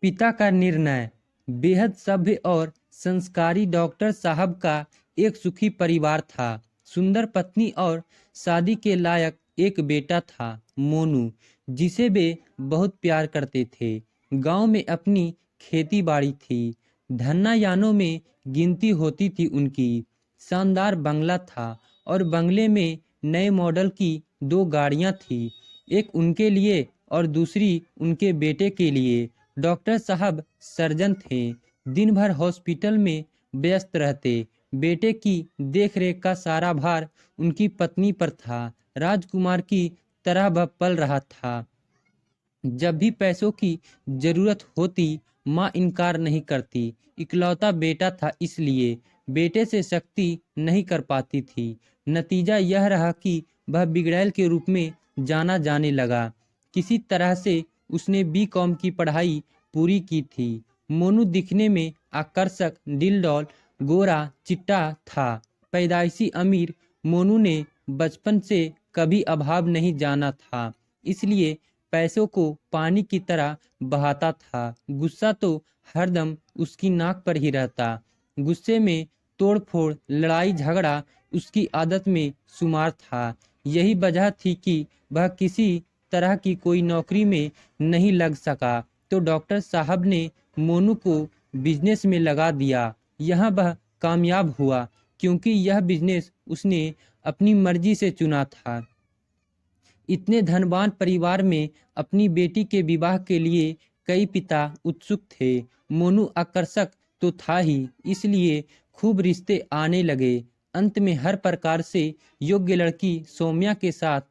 पिता का निर्णय। बेहद सभ्य और संस्कारी डॉक्टर साहब का एक सुखी परिवार था। सुंदर पत्नी और शादी के लायक एक बेटा था, मोनू, जिसे वे बहुत प्यार करते थे। गांव में अपनी खेती बाड़ी थी। धन्नायानों में गिनती होती थी उनकी। शानदार बंगला था और बंगले में नए मॉडल की 2 गाड़ियां थी, एक उनके लिए और दूसरी उनके बेटे के लिए। डॉक्टर साहब सर्जन थे, दिन भर हॉस्पिटल में व्यस्त रहते। बेटे की देखरेख का सारा भार उनकी पत्नी पर था। राजकुमार की तरह वह पल रहा था। जब भी पैसों की जरूरत होती, माँ इनकार नहीं करती। इकलौता बेटा था, इसलिए बेटे से शक्ति नहीं कर पाती थी। नतीजा यह रहा कि वह बिगड़ैल के रूप में जाना जाने लगा। किसी तरह से उसने बी.कॉम की पढ़ाई पूरी की थी। मोनू दिखने में आकर्षक, दिलडौल, गोरा चिट्टा था। पैदाइशी अमीर मोनू ने बचपन से कभी अभाव नहीं जाना था, इसलिए पैसों को पानी की तरह बहाता था। गुस्सा तो हरदम उसकी नाक पर ही रहता। गुस्से में तोड़फोड़, लड़ाई झगड़ा उसकी आदत में शुमार था। यही वजह थी कि वह किसी तरह की कोई नौकरी में नहीं लग सका, तो डॉक्टर साहब ने मोनू को बिजनेस में लगा दिया। यहाँ वह कामयाब हुआ, क्योंकि यह बिजनेस उसने अपनी मर्जी से चुना था। इतने धनवान परिवार में अपनी बेटी के विवाह के लिए कई पिता उत्सुक थे। मोनू आकर्षक तो था ही, इसलिए खूब रिश्ते आने लगे। अंत में हर प्रकार से योग्य लड़की सौम्या के साथ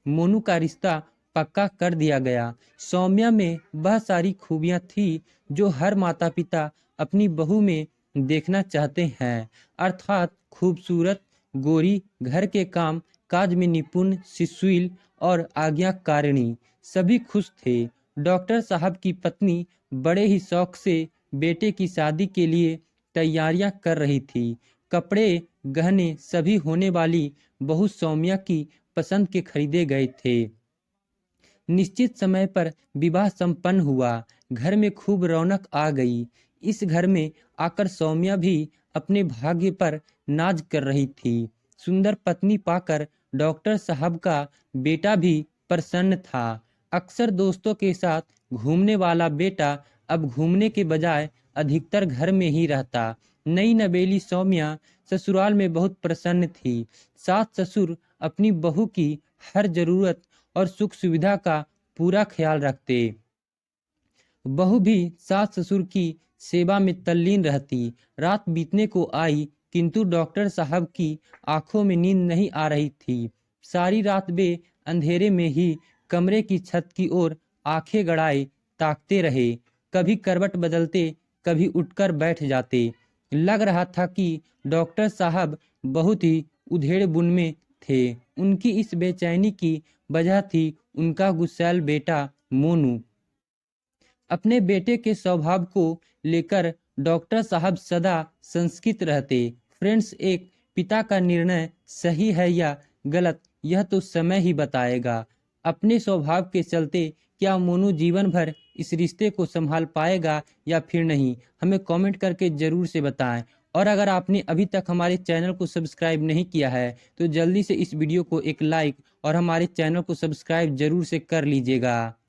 मोनू का रिश्ता पक्का कर दिया गया। सौम्या में वह सारी खूबियां थी जो हर माता पिता अपनी बहू में देखना चाहते हैं, अर्थात खूबसूरत, गोरी, घर के काम काज में निपुण, सुशील और आज्ञाकारिणी। सभी खुश थे। डॉक्टर साहब की पत्नी बड़े ही शौक से बेटे की शादी के लिए तैयारियां कर रही थी। कपड़े, गहने सभी होने वाली बहू सौम्या की पसंद के खरीदे गए थे। निश्चित समय पर विवाह संपन्न हुआ। घर में खूब रौनक आ गई। इस घर में आकर सौम्या भी अपने भाग्य पर नाज कर रही थी। सुंदर पत्नी पाकर डॉक्टर साहब का बेटा भी प्रसन्न था। अक्सर दोस्तों के साथ घूमने वाला बेटा अब घूमने के बजाय अधिकतर घर में ही रहता। नई नवेली सौम्या ससुराल में बहुत प्रसन्न थी। सास ससुर अपनी बहू की हर जरूरत और सुख सुविधा का पूरा ख्याल रखते। बहू भी सास ससुर की सेवा में तल्लीन रहती। रात बीतने को आई, किंतु डॉक्टर साहब की आंखों में नींद नहीं आ रही थी। सारी रात वे अंधेरे में ही कमरे की छत की ओर आंखें गड़ाए ताकते रहे। कभी करवट बदलते, कभी उठकर बैठ जाते। लग रहा था कि डॉक्टर साहब बहुत ही उधेड़ बुन में थे। उनकी इस बेचैनी की वजह थी उनका गुस्सैल बेटा मोनू। अपने बेटे के स्वभाव को लेकर डॉक्टर साहब सदा संशयित रहते। फ्रेंड्स, एक पिता का निर्णय सही है या गलत, यह तो समय ही बताएगा। अपने स्वभाव के चलते क्या मोनू जीवन भर इस रिश्ते को संभाल पाएगा या फिर नहीं, हमें कमेंट करके ज़रूर से बताएं। और अगर आपने अभी तक हमारे चैनल को सब्सक्राइब नहीं किया है, तो जल्दी से इस वीडियो को एक लाइक और हमारे चैनल को सब्सक्राइब जरूर से कर लीजिएगा।